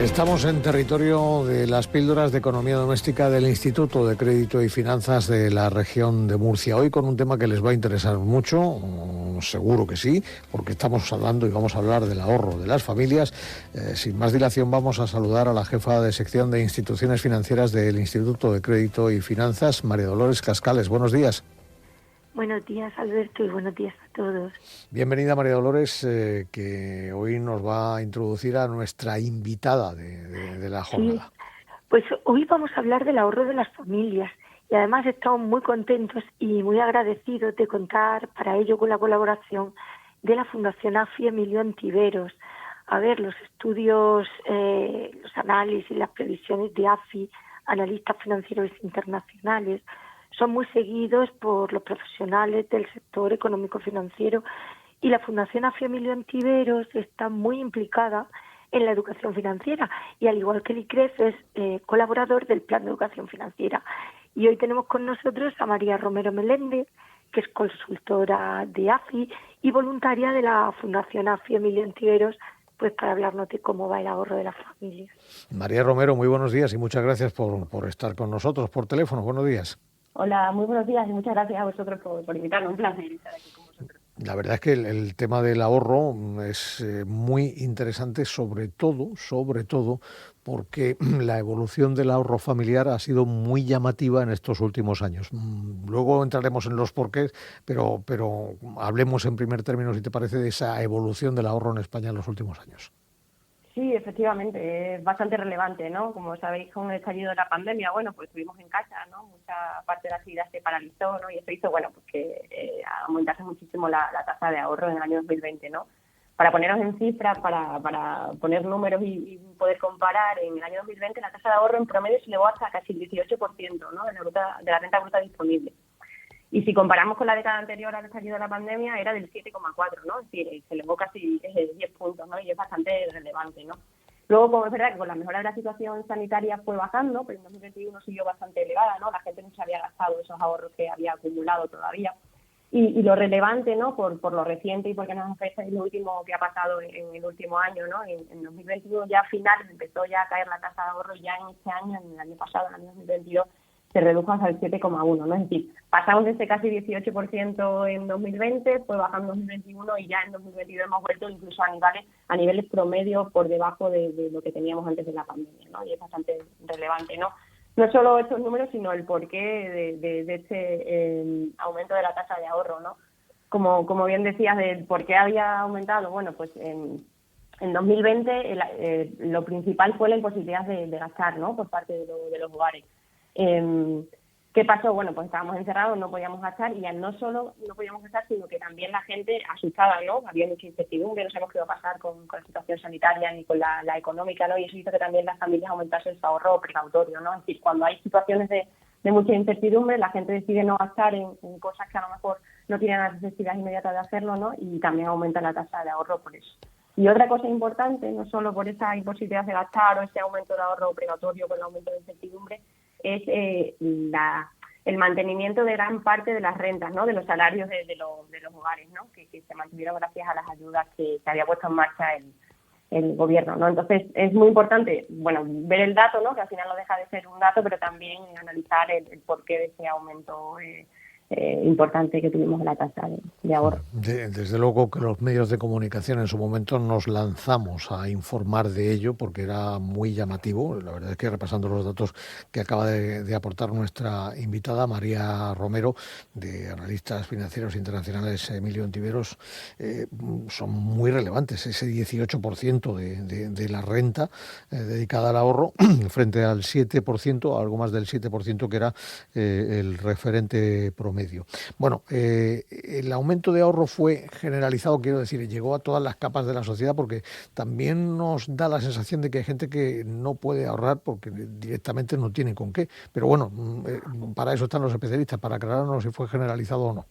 Estamos en territorio de las píldoras de economía doméstica del Instituto de Crédito y Finanzas de la región de Murcia. Hoy con un tema que les va a interesar mucho, seguro que sí, porque estamos hablando y vamos a hablar del ahorro de las familias. Sin más dilación vamos a saludar a la jefa de sección de instituciones financieras del Instituto de Crédito y Finanzas, María Dolores Cascales. Buenos días. Buenos días, Alberto, y buenos días a todos. Bienvenida, María Dolores, que hoy nos va a introducir a nuestra invitada de la jornada. Sí, pues hoy vamos a hablar del ahorro de las familias y además estamos muy contentos y muy agradecidos de contar para ello con la colaboración de la Fundación AFI Emilio Ontiveros. A ver, los estudios, los análisis, las previsiones de AFI, analistas financieros internacionales, son muy seguidos por los profesionales del sector económico-financiero y la Fundación AFI Emilio Ontiveros está muy implicada en la educación financiera y al igual que el ICREF es colaborador del Plan de Educación Financiera. Y hoy tenemos con nosotros a María Romero Meléndez, que es consultora de AFI y voluntaria de la Fundación AFI Emilio Ontiveros, pues para hablarnos de cómo va el ahorro de las familias. María Romero, muy buenos días y muchas gracias por estar con nosotros por teléfono. Buenos días. Hola, muy buenos días y muchas gracias a vosotros por invitarme. Un placer estar aquí con vosotros. La verdad es que el tema del ahorro es muy interesante, sobre todo, porque la evolución del ahorro familiar ha sido muy llamativa en estos últimos años. Luego entraremos en los porqués, pero hablemos en primer término, si te parece, de esa evolución del ahorro en España en los últimos años. Sí, efectivamente, es bastante relevante, ¿no? Como sabéis, con el estallido de la pandemia, bueno, pues estuvimos en casa, ¿no? Mucha parte de la actividad se paralizó, ¿no? Y eso hizo, bueno, pues que aumentase muchísimo la tasa de ahorro en el año 2020, ¿no? Para ponernos en cifras, para poner números y poder comparar, en el año 2020 la tasa de ahorro en promedio se elevó hasta casi el 18%, ¿no? De la renta bruta disponible. Y si comparamos con la década anterior al estallido de la pandemia, era del 7,4, ¿no? Es decir, se elevó casi 10 puntos, ¿no? Y es bastante relevante, ¿no? Luego, como es verdad que con la mejora de la situación sanitaria fue bajando, pero en 2021 siguió bastante elevada, ¿no? La gente no se había gastado esos ahorros que había acumulado todavía. Y lo relevante, ¿no? Por lo reciente y porque nos afecta es lo último que ha pasado en el último año, ¿no? En 2021 ya a finales empezó ya a caer la tasa de ahorro, ya en este año, en el año pasado, en el año 2022, se redujo hasta el 7,1, ¿no? Es decir, pasamos de ese casi 18% en 2020, fue bajando en 2021 y ya en 2022 hemos vuelto incluso a niveles promedios por debajo de lo que teníamos antes de la pandemia, ¿no? Y es bastante relevante, ¿no? No solo estos números, sino el porqué de este aumento de la tasa de ahorro, ¿no? Como bien decías, del por qué había aumentado, bueno, pues en 2020 lo principal fue la imposibilidad de gastar, ¿no? Por parte de los hogares. ¿Qué pasó? Bueno, pues estábamos encerrados, no podíamos gastar y ya no solo no podíamos gastar, sino que también la gente asustada, ¿no? Había mucha incertidumbre, no sabemos qué iba a pasar con la situación sanitaria ni con la económica, ¿no? Y eso hizo que también las familias aumentasen su ahorro precautorio, ¿no? Es decir, cuando hay situaciones de mucha incertidumbre, la gente decide no gastar en cosas que a lo mejor no tienen la necesidad inmediata de hacerlo, ¿no? Y también aumenta la tasa de ahorro por eso. Y otra cosa importante, no solo por esa imposibilidad de gastar o ese aumento de ahorro obligatorio con el aumento de incertidumbre, es el mantenimiento de gran parte de las rentas, ¿no? De los salarios de los hogares, ¿no? Que se mantuvieron gracias a las ayudas que había puesto en marcha el gobierno, ¿no? Entonces es muy importante, bueno, ver el dato, ¿no? Que al final no deja de ser un dato, pero también analizar el porqué de ese aumento importante que tuvimos en la tasa de ahorro. Desde luego que los medios de comunicación en su momento nos lanzamos a informar de ello porque era muy llamativo. La verdad es que repasando los datos que acaba de aportar nuestra invitada María Romero, de Analistas Financieros Internacionales Emilio Ontiveros, son muy relevantes. Ese 18% de la renta dedicada al ahorro frente al 7%, algo más del 7% que era el referente promedio. Bueno, el aumento de ahorro fue generalizado, quiero decir, llegó a todas las capas de la sociedad porque también nos da la sensación de que hay gente que no puede ahorrar porque directamente no tiene con qué. Pero bueno, para eso están los especialistas, para aclararnos si fue generalizado o no.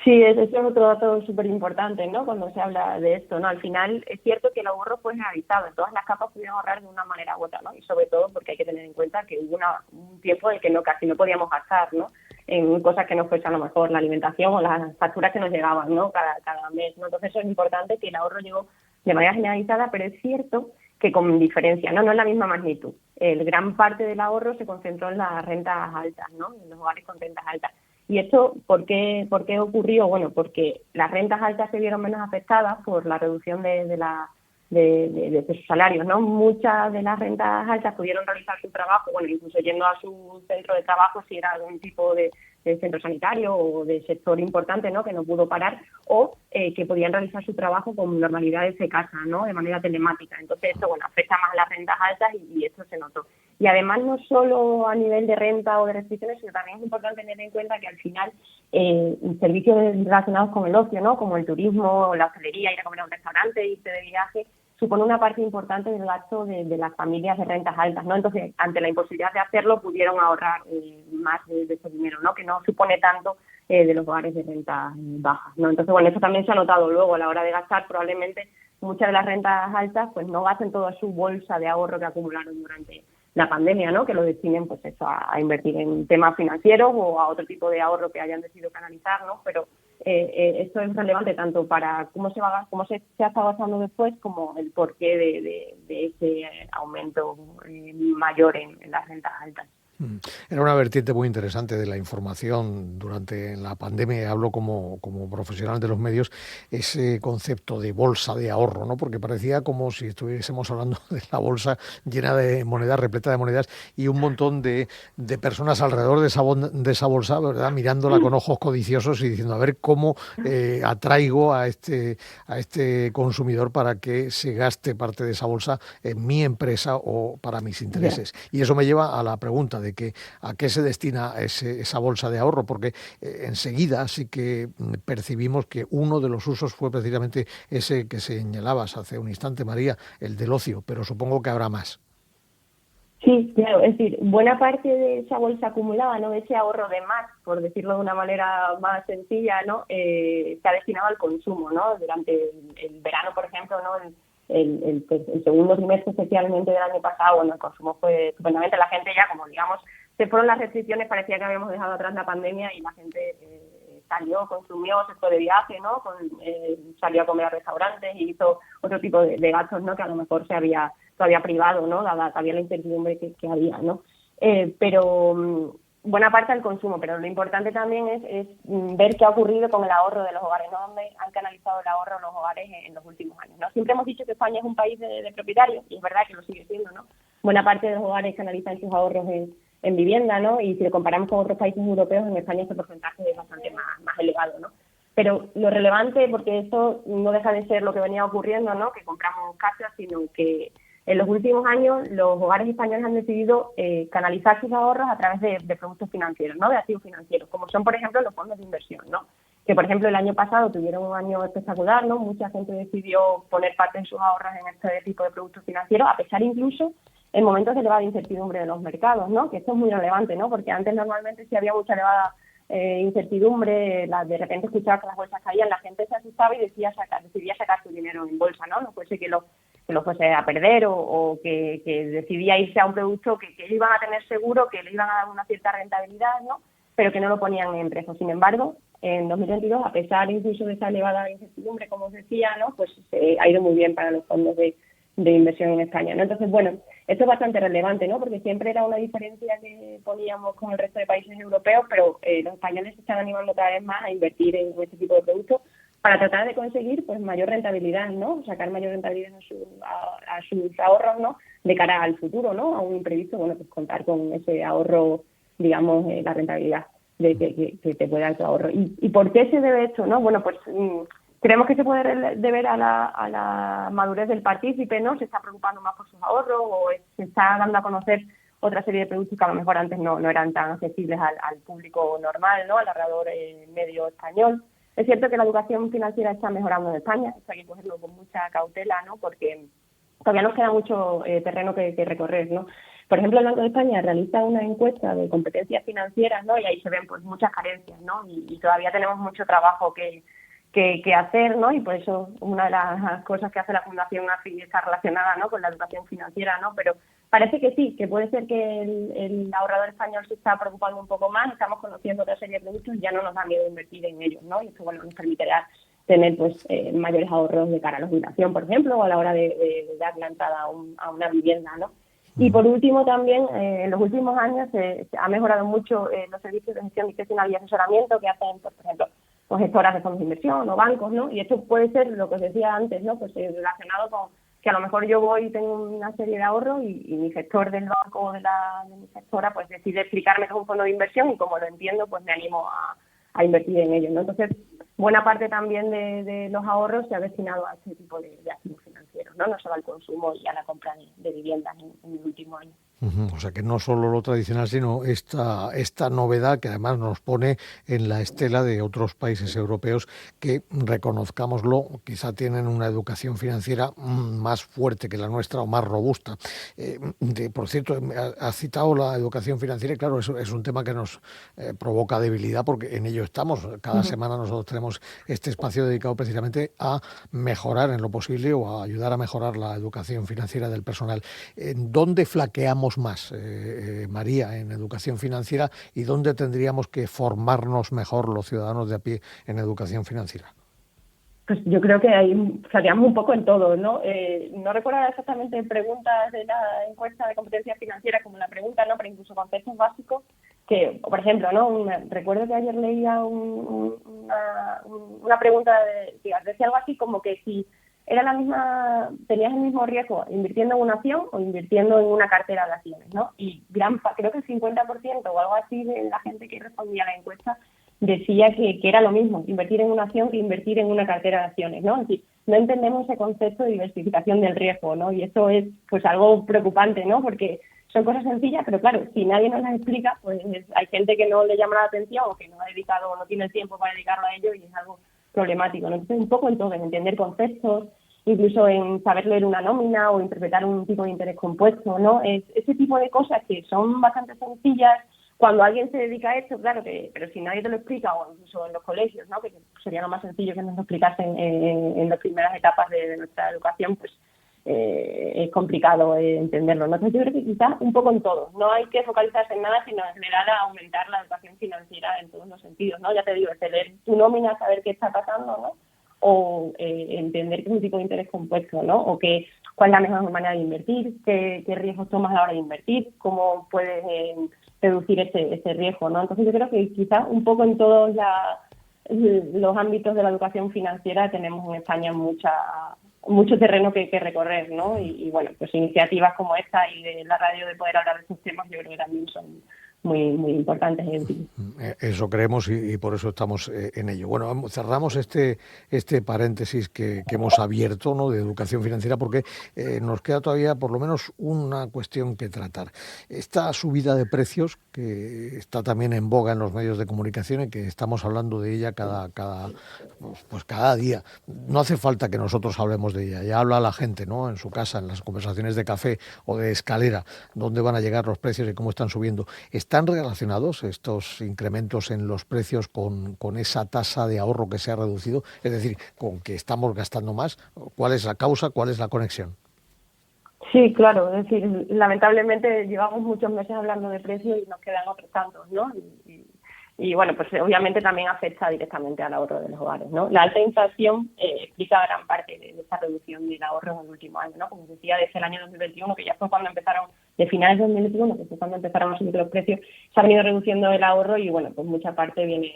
Sí, ese es otro dato súper importante, ¿no? Cuando se habla de esto, ¿no? Al final es cierto que el ahorro fue generalizado, en todas las capas pudieron ahorrar de una manera u otra, ¿no? Y sobre todo porque hay que tener en cuenta que hubo un tiempo en que casi no podíamos gastar, ¿no? En cosas que no fuese a lo mejor la alimentación o las facturas que nos llegaban, ¿no? Cada mes, ¿no? Entonces eso es importante, que el ahorro llegó de manera generalizada, pero es cierto que con diferencia, ¿no? No es la misma magnitud. Gran parte del ahorro se concentró en las rentas altas, ¿no? En los hogares con rentas altas. ¿Y esto por qué ocurrió? Bueno, porque las rentas altas se vieron menos afectadas por la reducción de sus salarios, ¿no? Muchas de las rentas altas pudieron realizar su trabajo, bueno, incluso yendo a su centro de trabajo si era algún tipo de centro sanitario o de sector importante, ¿no? Que no pudo parar, o que podían realizar su trabajo con normalidad desde casa, ¿no? De manera telemática. Entonces esto, bueno, afecta más a las rentas altas y esto se notó. Y además no solo a nivel de renta o de restricciones, sino también es importante tener en cuenta que al final servicios relacionados con el ocio, ¿no? Como el turismo, la hostelería, ir a comer a un restaurante, irse de viaje, supone una parte importante del gasto de las familias de rentas altas, ¿no? Entonces, ante la imposibilidad de hacerlo, pudieron ahorrar más de ese dinero, ¿no? Que no supone tanto de los hogares de rentas bajas, ¿no? Entonces, bueno, eso también se ha notado luego a la hora de gastar. Probablemente muchas de las rentas altas pues no gasten toda su bolsa de ahorro que acumularon durante la pandemia, ¿no? Que lo destinen pues eso a invertir en temas financieros o a otro tipo de ahorro que hayan decidido canalizar, ¿no? Pero esto es relevante tanto para cómo se ha estado gastando después como el porqué de ese aumento mayor en las rentas altas. Era una vertiente muy interesante de la información durante la pandemia. Hablo como profesional de los medios, ese concepto de bolsa de ahorro, ¿no? Porque parecía como si estuviésemos hablando de la bolsa llena de monedas, repleta de monedas, y un montón de personas alrededor de esa bolsa, ¿verdad? Mirándola con ojos codiciosos y diciendo, a ver cómo atraigo a este consumidor para que se gaste parte de esa bolsa en mi empresa o para mis intereses. Y eso me lleva a la pregunta de que a qué se destina esa bolsa de ahorro, porque enseguida sí que percibimos que uno de los usos fue precisamente ese que señalabas hace un instante, María, el del ocio, pero supongo que habrá más. Sí, claro, es decir, buena parte de esa bolsa acumulada, ¿no? De ese ahorro de más, por decirlo de una manera más sencilla, ¿no? Se ha destinado al consumo, ¿no? Durante el verano, por ejemplo, ¿no? El segundo trimestre especialmente del año pasado, bueno, el consumo fue estupendamente. La gente ya, como digamos, se fueron las restricciones, parecía que habíamos dejado atrás la pandemia y la gente salió, consumió, se fue de viaje, ¿no? Salió a comer a restaurantes y hizo otro tipo de gastos, ¿no? Que a lo mejor se había todavía privado, ¿no? Dada la incertidumbre que había, ¿no? Pero buena parte del consumo, pero lo importante también es ver qué ha ocurrido con el ahorro de los hogares, ¿no? Donde han canalizado el ahorro los hogares en los últimos años, ¿no? Siempre hemos dicho que España es un país de propietarios, y es verdad que lo sigue siendo, ¿no? Buena parte de los hogares canalizan sus ahorros en vivienda, ¿no? Y si lo comparamos con otros países europeos, en España ese porcentaje es bastante más elevado, ¿no? Pero lo relevante, porque esto no deja de ser lo que venía ocurriendo, ¿no? Que compramos casas, sino que en los últimos años los hogares españoles han decidido canalizar sus ahorros a través de productos financieros, ¿no? De activos financieros, como son, por ejemplo, los fondos de inversión, ¿no? Que, por ejemplo, el año pasado tuvieron un año espectacular, ¿no? Mucha gente decidió poner parte de sus ahorros en este tipo de productos financieros, a pesar incluso en momentos de elevada incertidumbre de los mercados, ¿no? Que esto es muy relevante, ¿no? Porque antes normalmente si había mucha elevada incertidumbre, de repente escuchaba que las bolsas caían, la gente se asustaba y decidía sacar su dinero en bolsa, ¿no? No fuese que lo fuese a perder o que decidía irse a un producto que ellos iban a tener seguro, que le iban a dar una cierta rentabilidad, ¿no? Pero que no lo ponían en precio. Sin embargo, en 2022, a pesar incluso de esa elevada incertidumbre, como os decía, ¿no? Pues ha ido muy bien para los fondos de inversión en España, ¿no? Entonces, bueno, esto es bastante relevante, ¿no? Porque siempre era una diferencia que poníamos con el resto de países europeos, pero los españoles se están animando cada vez más a invertir en este tipo de productos para tratar de conseguir pues mayor rentabilidad, ¿no? Sacar mayor rentabilidad a sus ahorros, ¿no? De cara al futuro, ¿no? A un imprevisto, bueno, pues contar con ese ahorro, digamos, la rentabilidad de que te pueda dar tu ahorro. ¿Y por qué se debe esto, no? Bueno, pues creemos que se puede deber a la madurez del partícipe, ¿no? Se está preocupando más por sus ahorros o se está dando a conocer otra serie de productos que a lo mejor antes no eran tan accesibles al público normal, ¿no? Al ahorrador medio español. Es cierto que la educación financiera está mejorando en España, esto hay que cogerlo con mucha cautela, ¿no? Porque todavía nos queda mucho terreno que recorrer, ¿no? Por ejemplo, el Banco de España realiza una encuesta de competencias financieras, ¿no? Y ahí se ven pues muchas carencias, ¿no? Y todavía tenemos mucho trabajo que hacer, ¿no? Y por eso una de las cosas que hace la Fundación AFI está relacionada, ¿no? Con la educación financiera, ¿no? Pero parece que sí, que puede ser que el ahorrador español se está preocupando un poco más, estamos conociendo otra serie de productos y ya no nos da miedo invertir en ellos, ¿no? Y esto, bueno, nos permitirá tener pues mayores ahorros de cara a la jubilación, por ejemplo, o a la hora de dar la entrada a una vivienda, ¿no? Y por último también, en los últimos años se ha mejorado mucho los servicios de gestión discrecional y asesoramiento que hacen, pues, por ejemplo, pues, gestoras de fondos de inversión o bancos, ¿no? Y esto puede ser lo que os decía antes, ¿no? Pues relacionado con que a lo mejor yo voy y tengo una serie de ahorros y mi gestor del banco o de mi gestora pues decide explicarme que es un fondo de inversión y como lo entiendo pues me animo a invertir en ello, ¿no? Entonces, buena parte también de los ahorros se ha destinado a este tipo de activos financieros, ¿no? No solo al consumo y a la compra de viviendas en el último año. O sea que no solo lo tradicional, sino esta novedad que además nos pone en la estela de otros países europeos que, reconozcámoslo, quizá tienen una educación financiera más fuerte que la nuestra o más robusta. Por cierto, has citado la educación financiera y claro, eso es un tema que nos provoca debilidad porque en ello estamos. Cada semana nosotros tenemos este espacio dedicado precisamente a mejorar en lo posible o a ayudar a mejorar la educación financiera del personal. ¿En dónde flaqueamos más, María, en educación financiera y dónde tendríamos que formarnos mejor los ciudadanos de a pie en educación financiera? Pues yo creo que ahí flaqueamos un poco en todo, ¿no? No recuerdo exactamente preguntas de la encuesta de competencia financiera como la pregunta, ¿no? Pero incluso conceptos básicos que, por ejemplo, ¿no? Recuerdo que ayer leía una pregunta que decía algo así como que si era la misma, tenías el mismo riesgo invirtiendo en una acción o invirtiendo en una cartera de acciones, ¿no? Y creo que el 50% o algo así de la gente que respondía a la encuesta decía que era lo mismo invertir en una acción que invertir en una cartera de acciones, ¿no? Es decir, no entendemos ese concepto de diversificación del riesgo, ¿no? Y eso es pues algo preocupante, ¿no? Porque son cosas sencillas, pero claro, si nadie nos las explica, pues hay gente que no le llama la atención o que no ha dedicado o no tiene el tiempo para dedicarlo a ello y es algo problemático, ¿no? Entonces, un poco en todo, en entender conceptos, incluso en saber leer una nómina o interpretar un tipo de interés compuesto, ¿no? Ese tipo de cosas que son bastante sencillas. Cuando alguien se dedica a esto, claro, pero si nadie te lo explica, o incluso en los colegios, ¿no? Que sería lo más sencillo que nos lo explicasen en las primeras etapas de nuestra educación, pues es complicado entenderlo, ¿no? Entonces yo creo que quizás un poco en todo. No hay que focalizarse en nada, sino en general a aumentar la educación financiera en todos los sentidos, ¿no? Ya te digo, leer tu nómina, saber qué está pasando, ¿no? O entender qué es un tipo de interés compuesto, ¿no? O cuál es la mejor manera de invertir, qué riesgos tomas a la hora de invertir, cómo puedes reducir ese riesgo, ¿no? Entonces yo creo que quizás un poco en todos los ámbitos de la educación financiera tenemos en España mucho terreno que recorrer, ¿no? Y bueno, pues iniciativas como esta y de la radio de poder hablar de estos temas yo creo que también son muy importantes y útiles. Eso creemos y por eso estamos en ello. Bueno, cerramos este paréntesis que hemos abierto, ¿no?, de educación financiera porque nos queda todavía por lo menos una cuestión que tratar. Esta subida de precios que está también en boga en los medios de comunicación y que estamos hablando de ella cada día. No hace falta que nosotros hablemos de ella, ya habla la gente, ¿no?, en su casa, en las conversaciones de café o de escalera, dónde van a llegar los precios y cómo están subiendo. ¿Están relacionados estos incrementos en los precios con esa tasa de ahorro que se ha reducido? Es decir, con que estamos gastando más. ¿Cuál es la causa? ¿Cuál es la conexión? Sí, claro. Es decir, lamentablemente llevamos muchos meses hablando de precios y nos quedan otros tantos, ¿no? Y bueno, pues obviamente también afecta directamente al ahorro de los hogares, ¿no? La alta inflación explica gran parte de esta reducción del ahorro en el último año, ¿no? Como decía, desde el año 2021, que ya fue cuando empezaron, de finales de 2021, que fue cuando empezaron a subir los precios, se ha venido reduciendo el ahorro y bueno, pues mucha parte viene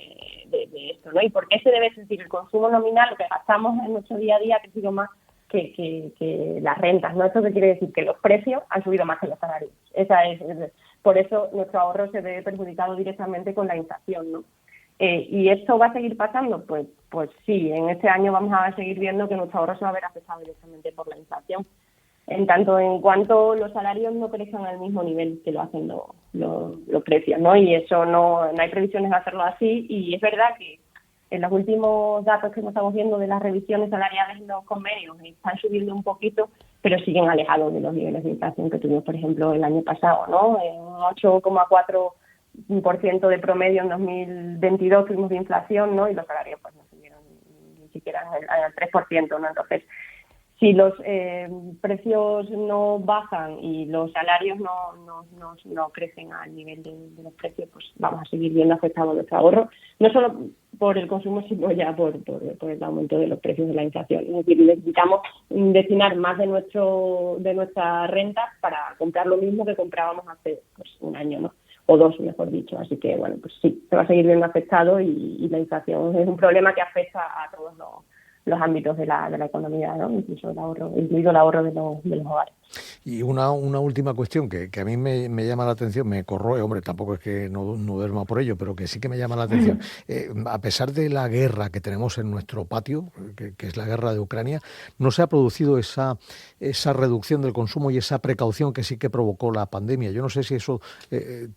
de esto, ¿no? ¿Y por qué se debe? Es decir, el consumo nominal, lo que gastamos en nuestro día a día, ha crecido más que las rentas, ¿no? Esto quiere decir que los precios han subido más que los salarios. Por eso nuestro ahorro se ve perjudicado directamente con la inflación, ¿no? ¿Y esto va a seguir pasando? Pues sí, en este año vamos a seguir viendo que nuestro ahorro se va a ver afectado directamente por la inflación. En tanto en cuanto los salarios no crezcan al mismo nivel que lo hacen los precios, ¿no? Y eso no hay previsiones de hacerlo así, y es verdad que en los últimos datos que estamos viendo de las revisiones salariales en los convenios están subiendo un poquito, pero siguen alejados de los niveles de inflación que tuvimos, por ejemplo, el año pasado, ¿no? En un 8,4% de promedio en 2022 tuvimos de inflación, ¿no? Y los salarios pues no subieron ni siquiera al 3%, ¿no? Entonces, si los precios no bajan y los salarios no crecen al nivel de los precios, pues vamos a seguir viendo afectado nuestro ahorro, no solo por el consumo, sino ya por el aumento de los precios de la inflación. Es decir, necesitamos destinar más de nuestra renta para comprar lo mismo que comprábamos hace pues, un año, ¿no? O 2, mejor dicho. Así que, bueno, pues sí, se va a seguir viendo afectado y la inflación es un problema que afecta a todos los ámbitos de la economía, ¿no? Incluido el ahorro de los hogares. Y una última cuestión que a mí me llama la atención, me corroe, hombre, tampoco es que no duerma por ello, pero que sí que me llama la atención. A pesar de la guerra que tenemos en nuestro patio, que es la guerra de Ucrania, no se ha producido esa reducción del consumo y esa precaución que sí que provocó la pandemia. Yo no sé si eso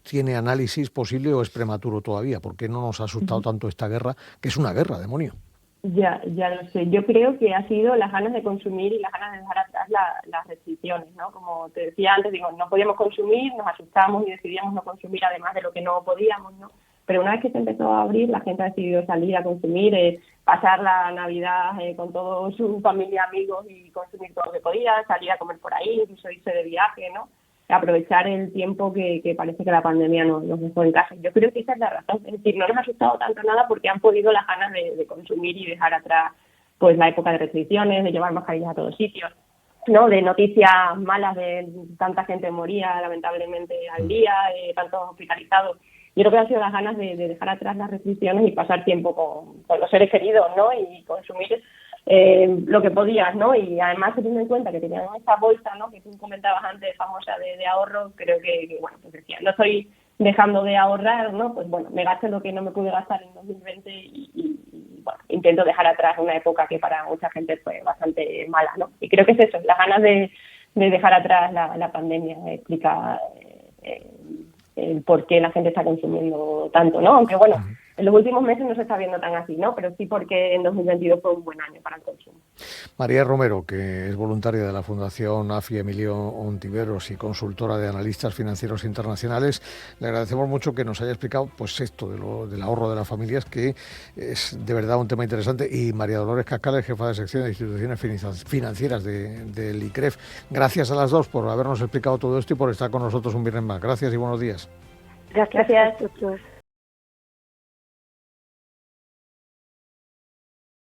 tiene análisis posible o es prematuro todavía. ¿Por qué no nos ha asustado tanto esta guerra, que es una guerra, demonio? Ya lo sé. Yo creo que ha sido las ganas de consumir y las ganas de dejar atrás las restricciones, ¿no? Como te decía antes, no podíamos consumir, nos asustamos y decidíamos no consumir además de lo que no podíamos, ¿no? Pero una vez que se empezó a abrir, la gente ha decidido salir a consumir, pasar la Navidad con toda su familia, amigos y consumir todo lo que podía, salir a comer por ahí, incluso irse de viaje, ¿no? Aprovechar el tiempo que parece que la pandemia nos dejó en casa. Yo creo que esa es la razón. Es decir, no nos ha asustado tanto nada porque han podido las ganas de consumir y dejar atrás pues la época de restricciones, de llevar mascarillas a todos sitios, ¿no? De noticias malas de tanta gente moría lamentablemente al día, tantos hospitalizados. Yo creo que han sido las ganas de dejar atrás las restricciones y pasar tiempo con los seres queridos, ¿no? Y consumir lo que podías, ¿no? Y además teniendo en cuenta que tenían esta bolsa, ¿no? Que tú comentabas antes, famosa de ahorro, creo que bueno, pues decía, no estoy dejando de ahorrar, ¿no? Pues bueno, me gasto lo que no me pude gastar en 2020 y bueno, intento dejar atrás una época que para mucha gente fue bastante mala, ¿no? Y creo que es eso, las ganas de dejar atrás la pandemia explica el por qué la gente está consumiendo tanto, ¿no? Aunque bueno, en los últimos meses no se está viendo tan así, ¿no? Pero sí porque en 2022 fue un buen año para el consumo. María Romero, que es voluntaria de la Fundación AFI Emilio Ontiveros y consultora de analistas financieros internacionales, le agradecemos mucho que nos haya explicado pues esto del ahorro de las familias, que es de verdad un tema interesante. Y María Dolores Cascales, jefa de sección de instituciones financieras del ICREF. Gracias a las dos por habernos explicado todo esto y por estar con nosotros un viernes más. Gracias y buenos días. Gracias a vosotros.